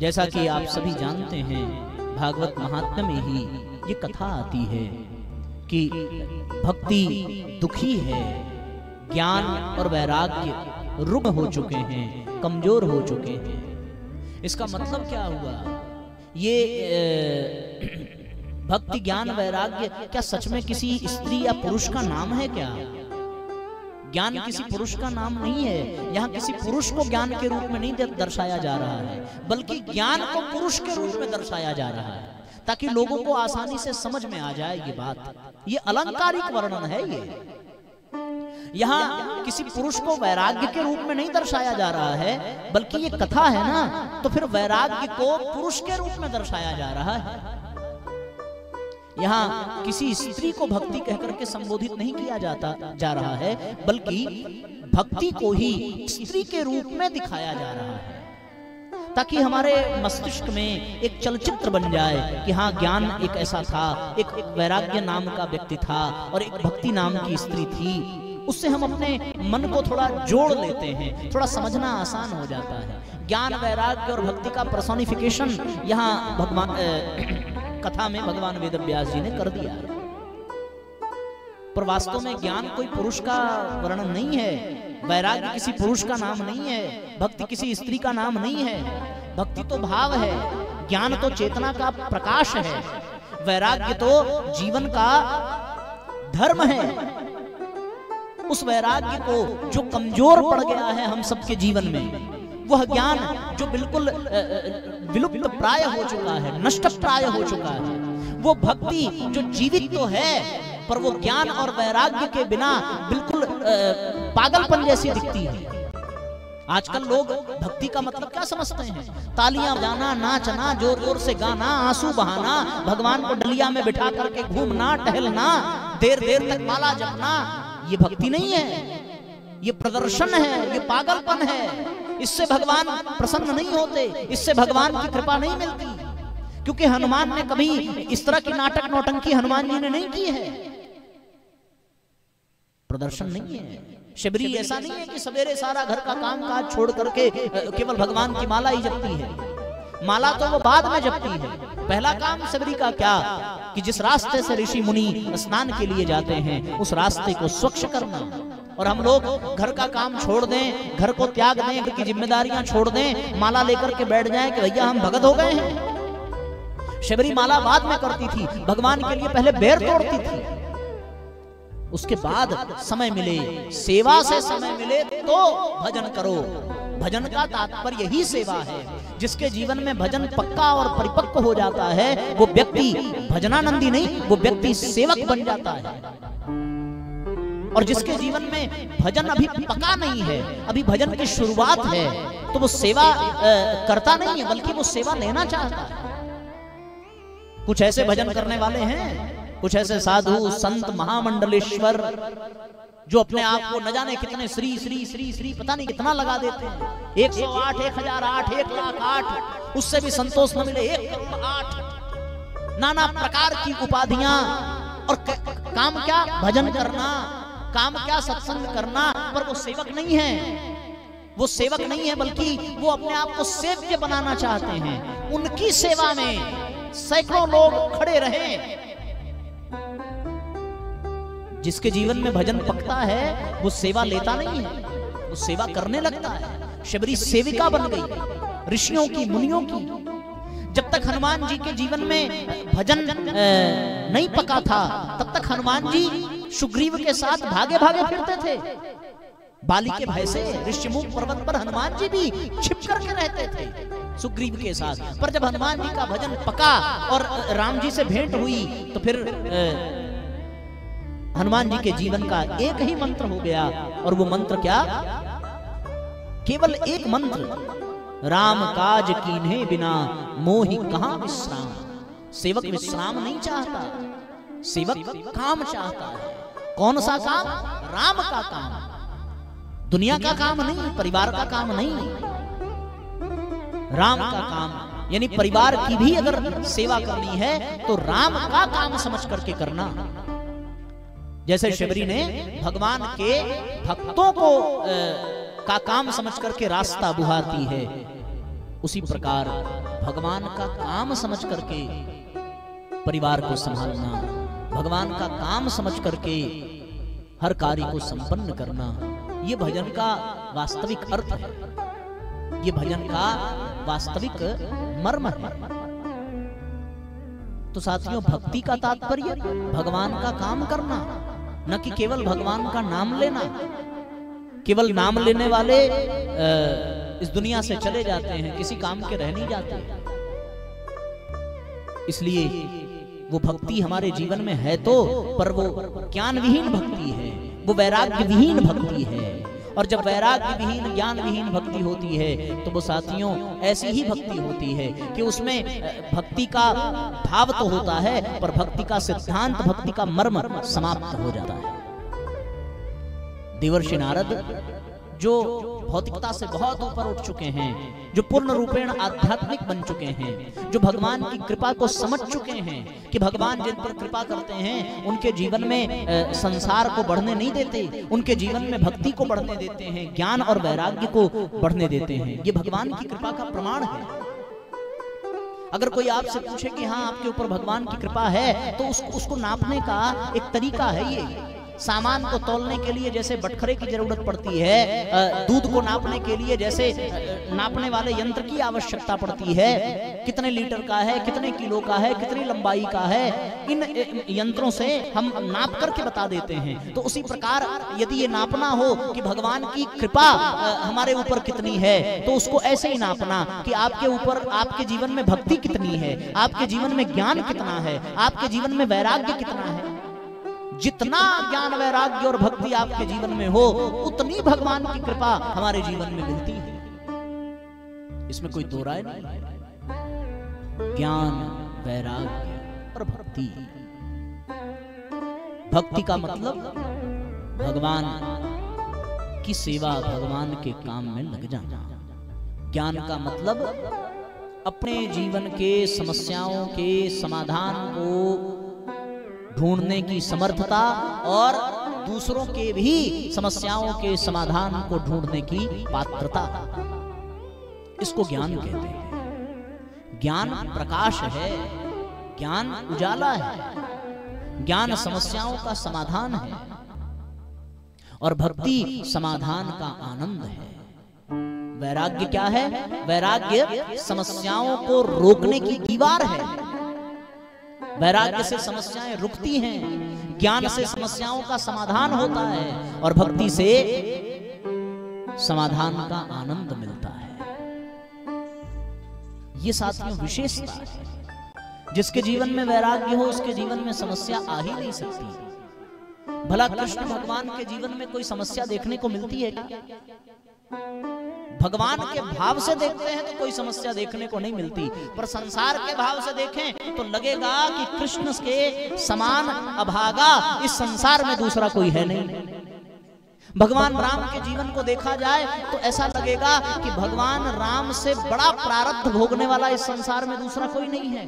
जैसा कि आप सभी जानते हैं, भागवत महात्म्य में ही ये कथा आती है कि भक्ति दुखी है, ज्ञान और वैराग्य रुग्ण हो चुके हैं, कमजोर हो चुके हैं। इसका मतलब क्या हुआ? ये भक्ति ज्ञान वैराग्य क्या सच में किसी स्त्री या पुरुष का नाम है क्या? ज्ञान किसी पुरुष का नाम नहीं है। यहाँ किसी पुरुष को ज्ञान के रूप में नहीं दर्शाया जा रहा है, बल्कि ज्ञान को पुरुष के रूप में दर्शाया जा रहा है, ताकि लोगों को आसानी से समझ में आ जाए ये बात। ये अलंकारिक वर्णन है। ये यहाँ किसी पुरुष को वैराग्य के रूप में नहीं दर्शाया जा रहा है, बल्कि ये कथा है ना, तो फिर वैराग्य को पुरुष के रूप में दर्शाया जा रहा है। यहाँ किसी स्त्री को भक्ति कहकर के संबोधित नहीं किया जा रहा है, बल्कि भक्ति को ही स्त्री के रूप में दिखाया जा रहा है, ताकि हमारे मस्तिष्क में एक चलचित्र बन जाए कि हाँ, ज्ञान एक ऐसा था, एक वैराग्य नाम का व्यक्ति था और एक भक्ति नाम की स्त्री थी। उससे हम अपने मन को थोड़ा जोड़ लेते हैं, थोड़ा समझना आसान हो जाता है। ज्ञान वैराग्य और भक्ति का पर्सोनिफिकेशन यहाँ भगवान कथा में भगवान वेदव्यास जी ने कर दिया। पर वास्तव में ज्ञान कोई पुरुष का वर्णन नहीं है, वैराग्य किसी पुरुष का नाम नहीं है, भक्ति किसी स्त्री का नाम नहीं है। भक्ति तो भाव है, ज्ञान तो चेतना का प्रकाश है, वैराग्य तो जीवन का धर्म है। उस वैराग्य को जो कमजोर पड़ गया है हम सबके जीवन में, वह ज्ञान जो बिल्कुल विलुप्त प्राय हो चुका है, नष्ट प्राय हो चुका है, वो भक्ति जो जीवित तो है, पर वो ज्ञान और वैराग्य के बिना बिल्कुल पागलपन जैसी दिखती है। आजकल लोग भक्ति का मतलब क्या समझते हैं? तालियां बजाना, नाचना, जोर जोर से गाना, आंसू बहाना, भगवान को डलिया में बिठा करके घूमना, टहलना, देर देर तक माला जपना, ये भक्ति नहीं है, ये प्रदर्शन है, ये पागलपन है। इससे भगवान प्रसन्न नहीं होते, इससे भगवान की कृपा नहीं मिलती, क्योंकि हनुमान ने कभी इस तरह की नाटक नौटंकी हनुमान जी ने नहीं की है। प्रदर्शन नहीं है। शबरी ऐसा नहीं है कि सवेरे सारा घर का काम काज छोड़ करके केवल भगवान की माला ही जपती है। माला तो वो बाद में जपती है। पहला काम शबरी का क्या कि जिस रास्ते से ऋषि मुनि स्नान के लिए जाते हैं, उस रास्ते को स्वच्छ करना। और हम लोग घर का काम छोड़ दें, घर को त्याग दें, घर की जिम्मेदारियां छोड़ दें, माला लेकर के बैठ जाएं कि भैया हम भगत हो गए हैं। शबरी माला बाद में करती थी, भगवान के लिए पहले बेर तोड़ती थी, उसके बाद समय मिले, सेवा से समय मिले तो भजन करो। भजन का तात्पर्य यही सेवा है। जिसके जीवन में भजन पक्का और परिपक्व हो जाता है, वो व्यक्ति भजनानंदी नहीं, वो व्यक्ति सेवक बन जाता है। और जिसके जीवन में भजन अभी पका नहीं है, अभी भजन की शुरुआत है, तो वो सेवा करता नहीं है, बल्कि वो सेवा लेना चाहता है। कुछ ऐसे भजन करने वाले हैं, कुछ ऐसे साधु संत महामंडलेश्वर जो अपने आप को न जाने कितने श्री श्री श्री श्री पता नहीं कितना लगा देते हैं। 108, 1008, 1,08,000, उससे भी संतोष न मिले 1,08,000, नाना प्रकार की उपाधियां। और काम क्या? भजन करना। काम क्या? सत्संग करना। पर वो सेवक नहीं है, वो सेवक नहीं है, बल्कि वो अपने आप को सेव्य बनाना चाहते हैं। उनकी सेवा में सैकड़ों लोग खड़े रहे। जिसके जीवन में भजन पकता है, वो सेवा लेता नहीं है, वो सेवा करने लगता है। शबरी सेविका बन गई ऋषियों की, मुनियों की। जब तक हनुमान जी के जीवन में भजन नहीं पका था, तब तक हनुमान जी सुग्रीव के साथ भागे भागे फिरते थे। बाली के भय से ऋषिमुख पर्वत पर हनुमान जी भी छिप करके रहते थे सुग्रीव के साथ। पर जब हनुमान जी का भजन पका और राम जी से भेंट हुई, तो फिर हनुमान जी के जीवन का एक ही मंत्र हो गया। और वो मंत्र क्या? केवल एक मंत्र, राम काज कीन्हे बिना मोहि कहां विश्राम। सेवक विश्राम नहीं चाहता, सेवक काम चाहता है। कौन सा काम? राम का काम, दुनिया का काम नहीं, परिवार का काम नहीं, राम का काम। यानी परिवार की भी अगर सेवा करनी है तो राम का काम समझ करके करना। जैसे शबरी ने भगवान के भक्तों को का काम समझ करके रास्ता बुहाती है, उसी प्रकार भगवान का काम समझ करके परिवार को संभालना, भगवान का काम समझ करके हर कार्य को संपन्न करना, ये भजन का वास्तविक अर्थ है, ये भजन का वास्तविक मर्म है। तो साथियों, भक्ति का तात्पर्य भगवान का काम करना, न कि केवल भगवान का नाम लेना। केवल नाम लेने वाले इस दुनिया से चले जाते हैं, किसी काम के रह नहीं जाते। इसलिए वो भक्ति हमारे जीवन में है तो, पर वो ज्ञान विहीन भक्ति है, वो वैराग्य विहीन भक्ति है। और जब वैराग्य विहीन, ज्ञान विहीन भक्ति होती है तो वो साथियों ऐसी ही भक्ति होती है कि उसमें भक्ति का भाव तो होता है, पर भक्ति का सिद्धांत, भक्ति का मर्म समाप्त हो जाता है। देवर्षि नारद जो भौतिकता से बहुत ऊपर उठ चुके हैं, जो पूर्ण रूपेण आध्यात्मिक बन चुके हैं, जो भगवान की कृपा को समझ चुके हैं कि भगवान जिन पर कृपा करते हैं उनके जीवन में संसार को बढ़ने नहीं देते, उनके जीवन में भक्ति को बढ़ने देते हैं, ज्ञान और वैराग्य को बढ़ने देते हैं। ये भगवान की कृपा का प्रमाण है। अगर कोई आपसे पूछे कि हाँ आपके ऊपर भगवान की कृपा है, तो उसको नापने का एक तरीका है। ये सामान को तौलने के लिए जैसे बटखरे की जरूरत पड़ती है, दूध को नापने के लिए जैसे नापने वाले यंत्र की आवश्यकता पड़ती है, कितने लीटर का है, कितने किलो का है, कितनी लंबाई का है, इन यंत्रों से हम नाप करके बता देते हैं। तो उसी प्रकार यदि ये नापना हो कि भगवान की कृपा हमारे ऊपर कितनी है, तो उसको ऐसे ही नापना कि आपके ऊपर, आपके जीवन में भक्ति कितनी है, आपके जीवन में ज्ञान कितना है, आपके जीवन में वैराग्य कितना है। जितना ज्ञान, वैराग्य और भक्ति आपके जीवन में हो, उतनी भगवान की कृपा हमारे जीवन में मिलती है। इसमें कोई दो राय नहीं है। ज्ञान, वैराग्य और भक्ति। भक्ति का मतलब भगवान की सेवा, भगवान के काम में लग जाना। ज्ञान का मतलब अपने जीवन के समस्याओं के समाधान को ढूंढने की समर्थता और दूसरों के भी समस्याओं के समाधान को ढूंढने की पात्रता, इसको ज्ञान कहते हैं। ज्ञान प्रकाश है, ज्ञान उजाला है, ज्ञान समस्याओं का समाधान है और भक्ति समाधान का आनंद है। वैराग्य क्या है? वैराग्य समस्याओं को रोकने की दीवार है। वैराग्य से समस्याएं रुकती हैं, ज्ञान से समस्याओं का समाधान होता है और भक्ति से समाधान का आनंद मिलता है। ये साथियों विशेषता है। जिसके जीवन में वैराग्य हो उसके जीवन में समस्या आ ही नहीं सकती। भला कृष्ण भगवान के जीवन में कोई समस्या देखने को मिलती है क्या? भगवान के भाव से देखते हैं तो कोई समस्या देखने को नहीं मिलती, पर संसार के भाव से देखें तो लगेगा कि कृष्ण के समान अभागा इस संसार में दूसरा कोई है नहीं। भगवान राम के जीवन को देखा जाए तो ऐसा लगेगा कि भगवान राम से बड़ा प्रारब्ध भोगने वाला इस संसार में दूसरा कोई नहीं है।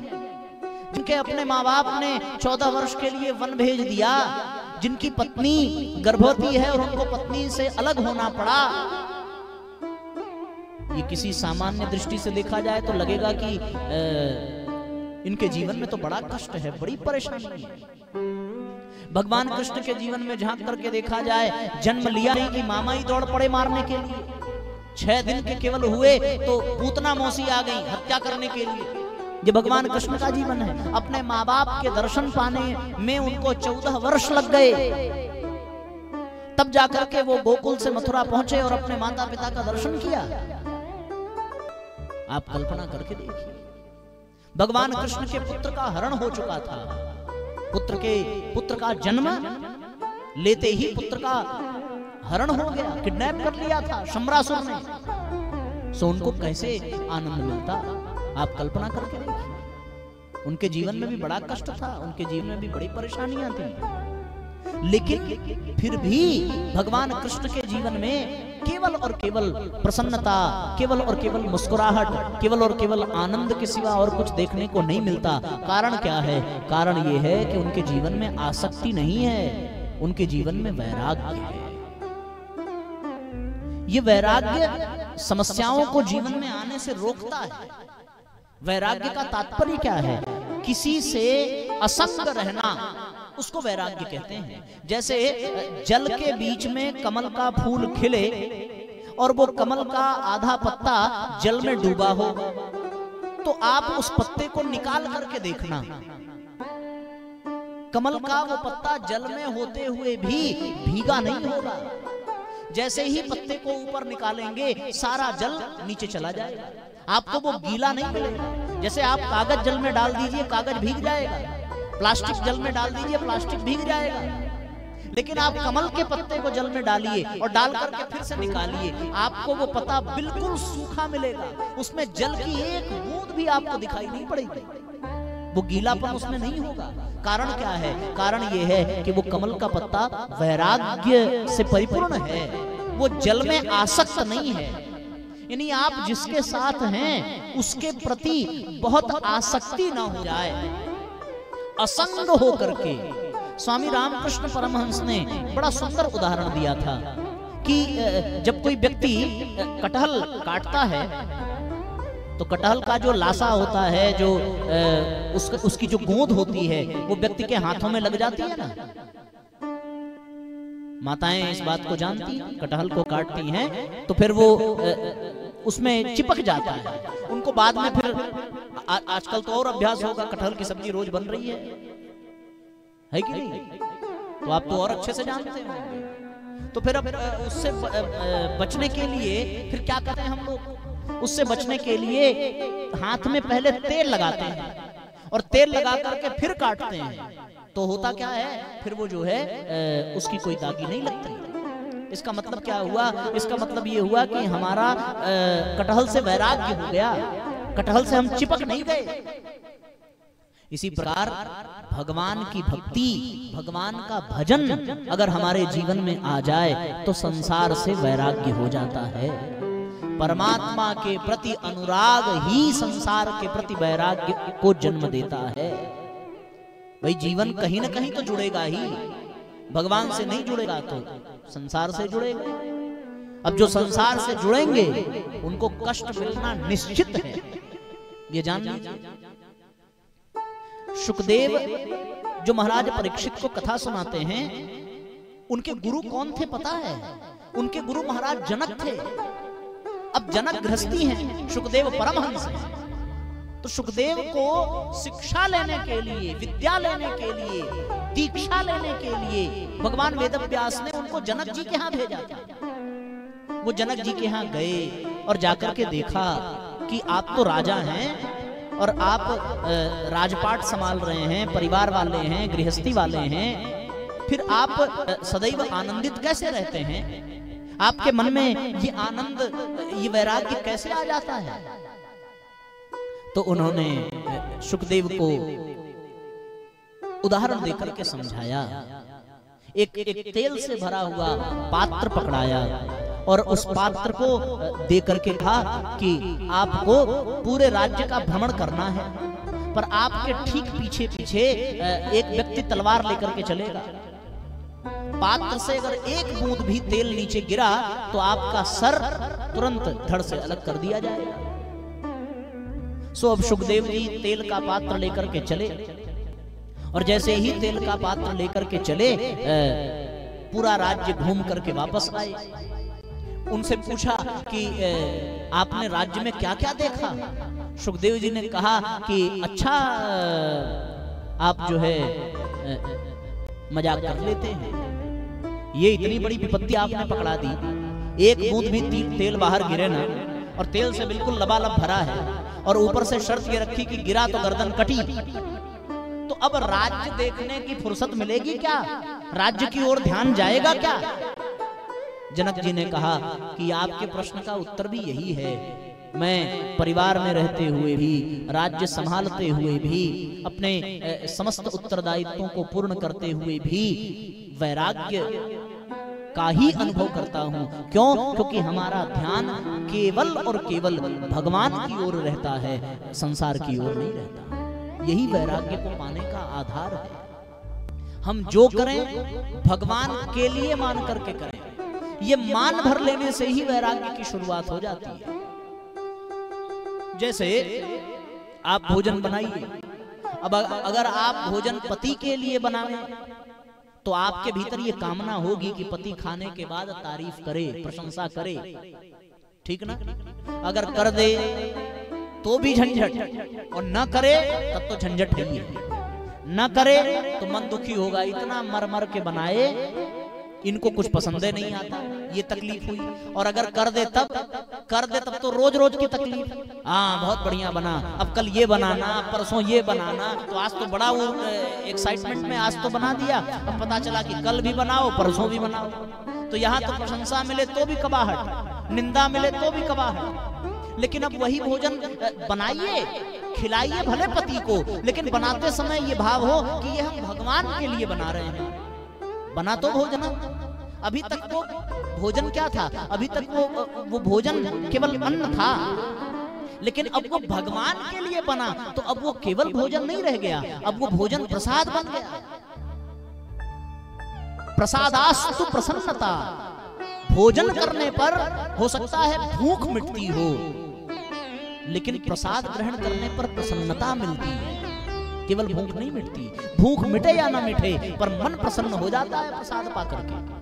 जिनके अपने माँ बाप ने 14 वर्ष के लिए वन भेज दिया, जिनकी पत्नी गर्भवती है और उनको पत्नी से अलग होना पड़ा, ये किसी सामान्य दृष्टि से देखा जाए तो लगेगा कि इनके जीवन में तो बड़ा कष्ट है, बड़ी परेशानी है। भगवान कृष्ण के जीवन में झांक करके देखा जाए, जन्म लिया नहीं कि मामा ही दौड़ पड़े मारने के लिए। 6 दिन के केवल हुए तो पूतना मौसी आ गई हत्या करने के लिए। ये भगवान कृष्ण का जीवन है। अपने माँ बाप के दर्शन पाने में उनको 14 वर्ष लग गए, तब जाकर के वो गोकुल से मथुरा पहुंचे और अपने माता पिता का दर्शन किया। आप कल्पना करके देखिए, भगवान कृष्ण के पुत्र का हरण हो चुका था। पुत्र का जन्म लेते ही पुत्र का हरण हो गया, किडनैप कर लिया था शम्रासुर ने। सो उनको कैसे आनंद मिलता, आप कल्पना करके देखिए। उनके जीवन में भी बड़ा कष्ट था, उनके जीवन में भी बड़ी परेशानियां थी, लेकिन फिर भी भगवान कृष्ण के जीवन में केवल और केवल प्रसन्नता, केवल और केवल मुस्कुराहट, केवल और केवल आनंद के सिवा और कुछ देखने को नहीं मिलता। कारण क्या है? कारण ये है कि उनके जीवन में आसक्ति नहीं है, उनके जीवन में वैराग्य है। ये वैराग्य समस्याओं को जीवन में आने से रोकता है। वैराग्य का तात्पर्य क्या है? किसी से असंग रहना, उसको वैराग्य कहते हैं। जैसे जल के बीच में कमल का फूल खिले और वो कमल का आधा पत्ता जल में डूबा हो, तो आप उस पत्ते को निकाल करके देखना, कमल का वो पत्ता जल में होते हुए भी भीगा नहीं होगा। जैसे ही पत्ते को ऊपर निकालेंगे सारा जल नीचे चला जाएगा, आपको वो गीला नहीं मिलेगा। जैसे आप कागज जल में डाल दीजिए, कागज भीग जाएगा, प्लास्टिक जल में डाल दीजिए, प्लास्टिक भीग जाएगा। लेकिन आप कमल के पत्ते को जल में डालिए और डाल करके फिर से निकालिए, आपको वो पत्ता बिल्कुल सूखा मिलेगा, उसमें जल की एक बूंद भी आपको दिखाई नहीं पड़ेगी, वो गीलापन उसमें नहीं होगा। कारण क्या है? कारण ये है कि वो कमल का पत्ता वैराग्य से परिपूर्ण है, वो जल में आसक्त नहीं है। यानी आप जिसके साथ हैं उसके प्रति बहुत आसक्ति ना हो जाए, असंग हो करके। स्वामी रामकृष्ण परमहंस ने बड़ा सुंदर उदाहरण दिया था कि जब कोई व्यक्ति कटहल काटता है तो कटहल का जो लाशा होता है, जो उसकी जो गोंद होती है, वो व्यक्ति के हाथों में लग जाती है ना। माताएं इस बात को जानती हैं, कटहल को काटती हैं तो फिर वो उसमें चिपक जाता है। उनको बाद में फिर आजकल तो और अभ्यास होगा, कटहल की सब्जी रोज बन रही है कि नहीं? तो आप तो और अच्छे से जानते हैं। तो फिर अब उससे बचने के लिए फिर क्या करते हैं हम लोग? उससे बचने के लिए हाथ में पहले तेल लगाते हैं और तेल लगा करके फिर काटते हैं। तो होता क्या है, फिर वो जो है उसकी कोई दागी नहीं लगती। इसका मतलब क्या हुआ? इसका मतलब ये हुआ कि हमारा कटहल से वैराग्य हो गया, कटहल से हम चिपक नहीं गए। इसी प्रकार भगवान की भक्ति, भगवान का भजन अगर हमारे जीवन में आ जाए तो संसार से वैराग्य हो जाता है। परमात्मा के प्रति अनुराग ही संसार के प्रति वैराग्य को जन्म देता है। भाई जीवन कहीं ना कहीं तो जुड़ेगा ही, भगवान से नहीं जुड़ेगा तो संसार से जुड़ेगा। अब जो संसार से जुड़ेंगे उनको कष्ट मिलना निश्चित है, ये जान लीजिए। शुकदेव जो महाराज परीक्षित को कथा सुनाते हैं, उनके गुरु कौन थे पता है? उनके गुरु महाराज जनक थे। अब जनक गृहस्थी हैं, शुकदेव परमहंस हैं। तो शुकदेव को शिक्षा लेने के लिए, विद्या लेने के लिए, दीक्षा लेने के लिए भगवान वेदव्यास ने उनको जनक जी के यहाँ भेजा था। वो जनक जी के यहाँ गए और जाकर के देखा कि आप तो राजा हैं और आप राजपाट संभाल रहे हैं, परिवार वाले हैं, गृहस्थी वाले हैं, फिर आप सदैव आनंदित कैसे रहते हैं? आपके मन में ये आनंद, ये वैराग्य कैसे आ जाता है? तो उन्होंने शुकदेव को उदाहरण देकर के समझाया। एक तेल से भरा हुआ पात्र पकड़ाया और उस पात्र को देकर के कहा कि आपको पूरे राज्य का भ्रमण करना है, पर आपके ठीक पीछे पीछे एक व्यक्ति तलवार लेकर के चलेगा। पात्र से अगर एक बूंद भी तेल नीचे गिरा तो आपका सर तुरंत धड़ से अलग कर दिया जाएगा। सो अब शुकदेव जी तेल का पात्र लेकर के चले और जैसे ही तेल का पात्र लेकर के चले, पूरा राज्य घूम करके वापस आए। उनसे पूछा कि आपने राज्य में क्या क्या देखा? शुकदेव जी ने कहा कि अच्छा आप जो है मजाक कर लेते हैं, ये इतनी बड़ी विपत्ति आपने पकड़ा दी, एक बूंद भी तेल बाहर गिरे ना, और तेल से बिल्कुल लबालब भरा है, और ऊपर से शर्त ये रखी कि गिरा तो गर्दन कटी। तो अब राज्य देखने की फुर्सत मिलेगी क्या? राज्य की ओर ध्यान जाएगा क्या? जनक जी ने कहा कि आपके प्रश्न का उत्तर भी यही है। मैं परिवार में रहते हुए भी, राज्य संभालते हुए भी, अपने समस्त उत्तरदायित्वों को पूर्ण करते हुए भी वैराग्य का ही अनुभव करता हूँ। क्यों? क्योंकि हमारा ध्यान केवल और केवल भगवान की ओर रहता है, संसार की ओर नहीं रहता। यही वैराग्य को पाने का आधार है। हम जो करें भगवान के लिए मान करके करें। ये मान भर लेने से ही वैराग्य की शुरुआत हो जाती है। जैसे आप भोजन बनाइए, अब अगर आप भोजन पति के लिए बनाएं तो आपके भीतर ये कामना होगी कि पति खाने के बाद तारीफ करे, प्रशंसा करे, ठीक ना? अगर कर दे तो भी झंझट, और न करे तब तो झंझट ही है। न करे तो मन दुखी होगा, इतना मर मर के बनाए, इनको कुछ पसंद नहीं आता, ये तकलीफ हुई। और अगर कर दे तब तो रोज रोज की तकलीफ। हाँ बहुत बढ़िया बना, अब कल ये बनाना, परसों ये बनाना, तो आज तो बड़ा वो एक्साइटमेंट में आज तो बना दिया, अब पता चला कि कल भी बनाओ, परसों भी बनाओ। तो यहाँ तो प्रशंसा मिले तो भी कबाहट, निंदा मिले तो भी कबाहट। लेकिन अब वही भोजन बनाइए, खिलाइए भले पति को, लेकिन बनाते समय ये भाव हो कि ये हम भगवान के लिए बना रहे हैं। बना तो भोजन, अभी तक वो भोजन क्या था? अभी तक वो भोजन केवल अन्न था, लेकिन अब वो भगवान के लिए बना, तो अब वो केवल भोजन नहीं रह गया, अब वो भोजन प्रसाद बन गया। प्रसादास्तु प्रसन्नता, भोजन करने पर हो सकता है भूख मिटती हो, लेकिन प्रसाद ग्रहण करने पर प्रसन्नता मिलती है। केवल भूख नहीं मिटती, भूख मिटे या ना मिटे, पर मन प्रसन्न हो जाता है प्रसाद पाकर के।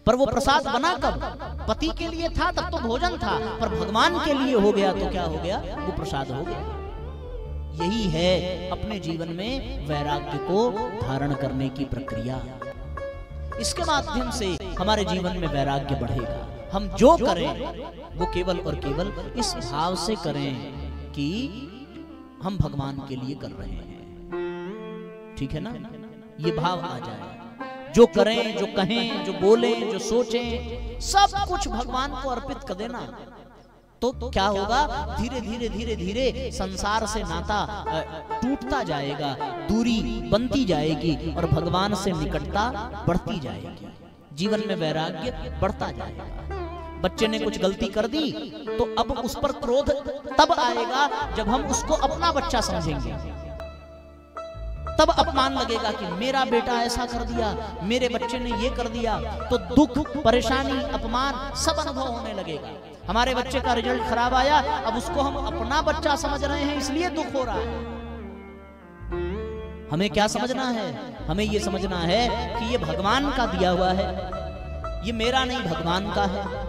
पर वो प्रसाद बना कब? पति के लिए था तब तो भोजन था, पर भगवान के लिए हो गया तो क्या हो गया? वो प्रसाद हो गया। यही है अपने जीवन में वैराग्य को धारण करने की प्रक्रिया। इसके माध्यम से हमारे जीवन में वैराग्य बढ़ेगा। हम जो करें वो केवल और केवल इस भाव से करें कि हम भगवान के लिए कर रहे हैं, ठीक है ना? ये भाव आ जाए, जो करें, जो कहें, जो बोलें, जो सोचें, सब कुछ भगवान को अर्पित कर देना। तो क्या होगा? धीरे धीरे धीरे धीरे संसार से नाता टूटता जाएगा, दूरी बनती जाएगी और भगवान से निकटता बढ़ती जाएगी, जीवन में वैराग्य बढ़ता जाएगा। बच्चे ने कुछ गलती कर दी तो अब उस पर क्रोध तब आएगा जब हम उसको अपना बच्चा समझेंगे, तब अपमान लगेगा कि मेरा बेटा ऐसा कर दिया, मेरे बच्चे ने ये कर दिया, तो दुख, परेशानी, अपमान सब अनुभव होने लगेगा। हमारे बच्चे का रिजल्ट खराब आया, अब उसको हम अपना बच्चा समझ रहे हैं, इसलिए दुख हो रहा है। हमें क्या समझना है? हमें ये समझना है कि ये भगवान का दिया हुआ है, ये मेरा नहीं भगवान का है।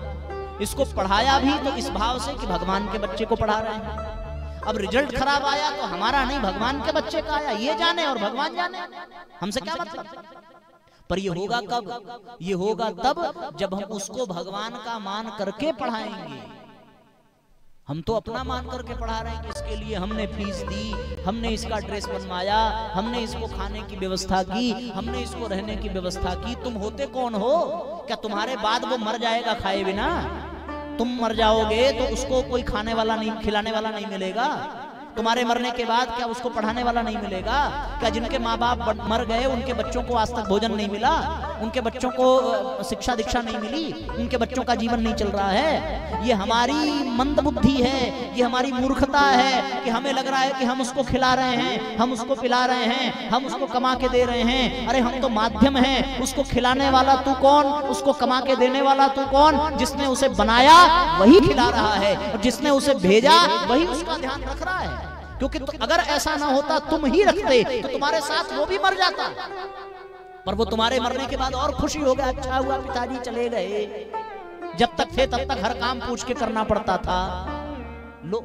इसको पढ़ाया भी तो इस भाव से कि भगवान के बच्चे को पढ़ा रहे हैं। अब रिजल्ट खराब आया तो हमारा नहीं भगवान के बच्चे का आया, ये जाने और भगवान जाने, हमसे क्या मतलब। पर ये होगा कब? ये होगा तब जब हम उसको भगवान का मान करके पढ़ाएंगे। हम तो अपना मान करके पढ़ा रहे हैं कि इसके लिए हमने फीस दी, हमने इसका ड्रेस बनवाया, हमने इसको खाने की व्यवस्था की, हमने इसको रहने की व्यवस्था की। तुम होते कौन हो? क्या तुम्हारे बाद वो मर जाएगा खाए बिना? तुम मर जाओगे तो उसको कोई खाने वाला नहीं, खिलाने वाला नहीं मिलेगा। तुम्हारे मरने के बाद क्या उसको पढ़ाने वाला नहीं मिलेगा? क्या जिनके माँ बाप मर गए उनके बच्चों को आज तक भोजन नहीं मिला, उनके बच्चों को शिक्षा दीक्षा नहीं मिली, उनके बच्चों का जीवन नहीं चल रहा है? ये हमारी मंद बुद्धि है, ये हमारी मूर्खता है कि हमें लग रहा है कि हम उसको खिला रहे हैं, हम उसको पिला रहे हैं, हम उसको कमा के दे रहे हैं। अरे हम तो माध्यम हैं, उसको खिलाने वाला तू कौन, उसको कमा के देने वाला तू कौन? जिसने उसे बनाया वही खिला रहा है, और जिसने उसे भेजा वही उसका ध्यान रख रहा है। क्योंकि तो अगर ऐसा ना होता, तुम ही रखते, तो तुम्हारे साथ वो भी मर जाता। पर वो तुम्हारे मरने के बाद और खुशी हो गया, अच्छा हुआ पिताजी चले गए, जब तक थे तब तक हर काम पूछ के करना पड़ता था। लो,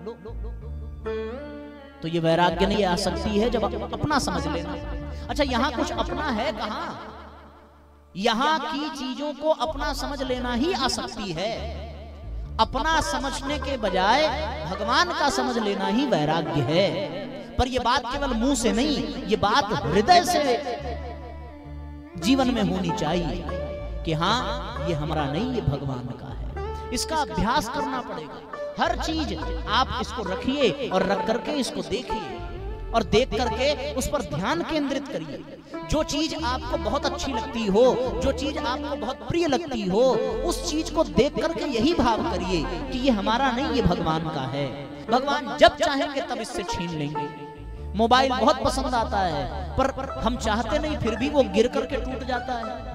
तो ये वैराग्य नहीं आ सकती है जब अपना समझ लेना। अच्छा, यहाँ कुछ अपना है कहाँ? यहाँ की चीजों को अपना समझ लेना ही आ सकती है। अपना समझने के बजाय भगवान का समझ लेना ही वैराग्य है। पर यह बात केवल मुंह से नहीं, ये बात हृदय से जीवन में होनी चाहिए कि हाँ, ये हमारा नहीं, ये भगवान का है। इसका अभ्यास करना पड़ेगा। हर चीज आप इसको रखिए और रख करके इसको देखिए और देख करके उस पर ध्यान केंद्रित करिए। जो चीज आपको बहुत अच्छी लगती हो, जो चीज आपको बहुत प्रिय लगती हो, उस चीज को देख करके यही भाव करिए कि ये हमारा नहीं, ये भगवान का है। भगवान जब चाहेंगे तब इससे छीन लेंगे। मोबाइल बहुत पसंद आता है, पर हम चाहते नहीं, फिर भी वो गिर करके टूट जाता है।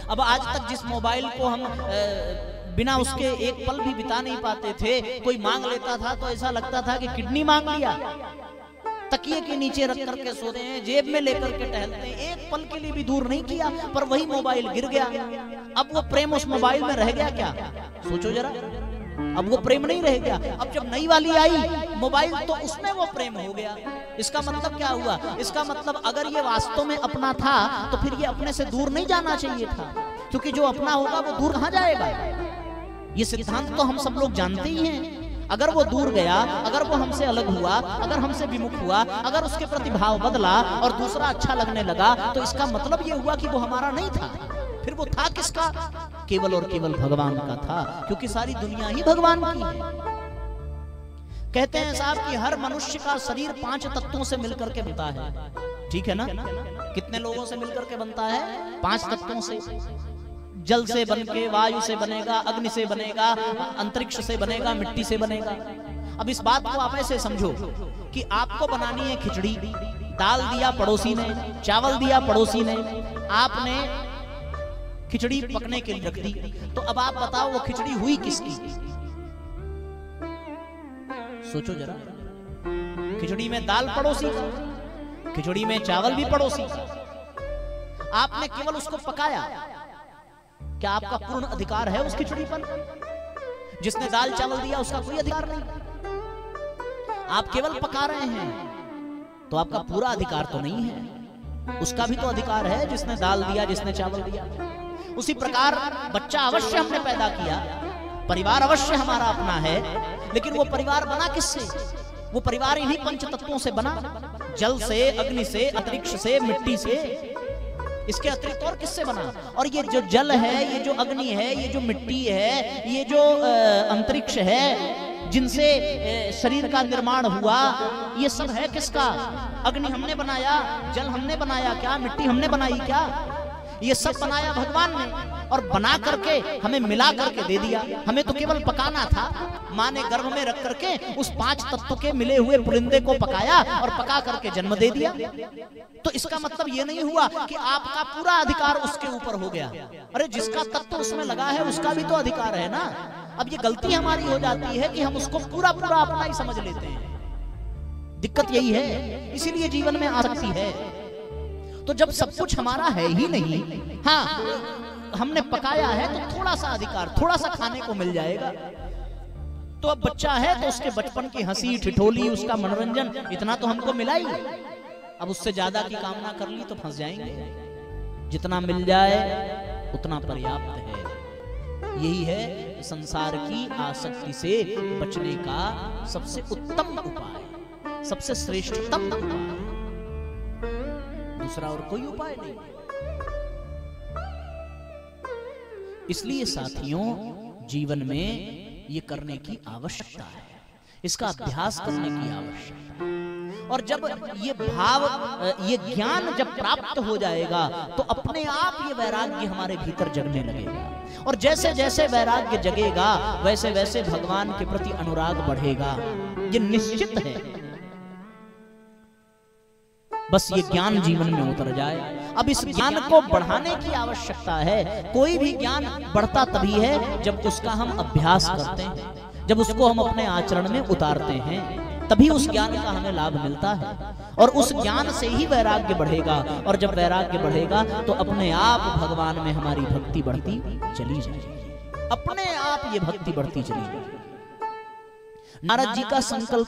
अब आज तक जिस मोबाइल को हम बिना उसके एक पल भी बिता नहीं पाते थे, कोई मांग लेता था तो ऐसा लगता था कि किडनी मांग लिया। तकिए के नीचे रख करके सोते हैं, जेब में लेकर के टहलते हैं, एक पल के लिए भी दूर नहीं किया, पर वही मोबाइल गिर गया। अब वो प्रेम उस मोबाइल में रह गया क्या? सोचो जरा, अब वो प्रेम नहीं रह गया। अब जब नई वाली आई मोबाइल तो उसमें वो प्रेम हो गया। इसका मतलब क्या हुआ? इसका मतलब अगर ये वास्तव में अपना था तो फिर ये अपने से दूर नहीं जाना चाहिए था, क्योंकि जो अपना होगा वो दूर कहां जाएगा? ये सिद्धांत तो हम सब लोग जानते ही हैं। अगर वो दूर गया, अगर वो हमसे अलग हुआ, अगर हमसे विमुख हुआ, अगर उसके प्रति भाव बदला और दूसरा अच्छा लगने लगा, तो इसका मतलब ये हुआ कि वो हमारा नहीं था। फिर वो था किसका? केवल और केवल भगवान का था, क्योंकि सारी दुनिया ही भगवान की है। कहते हैं साहब कि हर मनुष्य का शरीर 5 तत्वों से मिलकर के बनता है, ठीक है ना? कितने लोगों से मिलकर के बनता है? 5 तत्वों से। जल से बनके, वायु से बनेगा, अग्नि से बनेगा, अंतरिक्ष से बनेगा, मिट्टी से बनेगा। अब इस बात को आप ऐसे समझो कि आपको बनानी है खिचड़ी, दाल दिया पड़ोसी ने, चावल दिया पड़ोसी ने, आपने खिचड़ी पकने के लिए रख दी, तो अब आप बताओ वो खिचड़ी हुई किसकी? सोचो जरा। खिचड़ी में दाल पड़ोसी का, खिचड़ी में चावल भी पड़ोसी का। आपने केवल उसको पकाया, क्या आपका पूर्ण अधिकार है उस खिचड़ी पर? जिसने दाल चावल दिया उसका कोई अधिकार नहीं। आप केवल पका रहे हैं, तो आपका पूरा अधिकार तो नहीं है। उसका भी तो अधिकार है जिसने दाल दिया, जिसने चावल दिया। उसी प्रकार बच्चा अवश्य हमने पैदा किया, परिवार अवश्य हमारा अपना है, लेकिन वो परिवार बना किससे? वो परिवार इन्हीं 5 तत्वों से बना, जल से, अग्नि से, अंतरिक्ष से, मिट्टी से। इसके अतिरिक्त और किससे बना? और ये जो जल है, ये जो अग्नि है, ये जो मिट्टी है, ये जो अंतरिक्ष है, जिनसे शरीर का निर्माण हुआ, ये सब है किसका? अग्नि हमने बनाया, जल हमने बनाया क्या? मिट्टी हमने बनाई क्या? ये सब बनाया भगवान ने, और बना करके हमें मिला करके दे दिया। हमें तो केवल पकाना था। माँ ने गर्भ में रख करके उस 5 तत्व के मिले हुए पुलिंदे को पकाया और पका करके जन्म दे दिया। तो इसका मतलब ये नहीं हुआ कि आपका पूरा अधिकार उसके ऊपर हो गया। अरे जिसका तत्व उसमें लगा है उसका भी तो अधिकार है ना। अब ये गलती हमारी हो जाती है कि हम उसको पूरा पूरा अपना ही समझ लेते हैं। दिक्कत यही है, इसीलिए जीवन में आसक्ति है। तो जब सब कुछ हमारा है ही नहीं, हाँ हमने पकाया है तो थोड़ा सा अधिकार, थोड़ा सा खाने को मिल जाएगा। तो अब बच्चा है तो उसके बचपन की हंसी ठिठोली, उसका मनोरंजन, इतना तो हमको मिला ही। अब उससे ज्यादा की कामना कर ली तो फंस जाएंगे। जितना मिल जाए उतना पर्याप्त है। यही है संसार की आसक्ति से बचने का सबसे उत्तम उपाय, सबसे श्रेष्ठतम उपाय। दूसरा और कोई उपाय नहीं। इसलिए साथियों, जीवन में ये करने की आवश्यकता है, इसका अभ्यास करने की आवश्यकता है। और जब ये भाव, ये ज्ञान जब प्राप्त हो जाएगा तो अपने आप ये वैराग्य हमारे भीतर जगने लगेगा। और जैसे जैसे वैराग्य जगेगा वैसे वैसे भगवान के प्रति अनुराग बढ़ेगा। ये निश्चित है। बस ये ज्ञान जीवन में उतर जाए। अब इस ज्ञान को बढ़ाने की आवश्यकता है। कोई भी ज्ञान बढ़ता तभी है जब उसका हम अभ्यास करते हैं, जब उसको हम अपने आचरण में उतारते हैं, तभी उस ज्ञान का हमें लाभ मिलता है। और उस ज्ञान से ही वैराग्य बढ़ेगा। और जब वैराग्य बढ़ेगा तो अपने आप भगवान में हमारी भक्ति बढ़ती चली जाएगी। अपने आप ये भक्ति बढ़ती चली जाएगी। नारद जी का संकल्प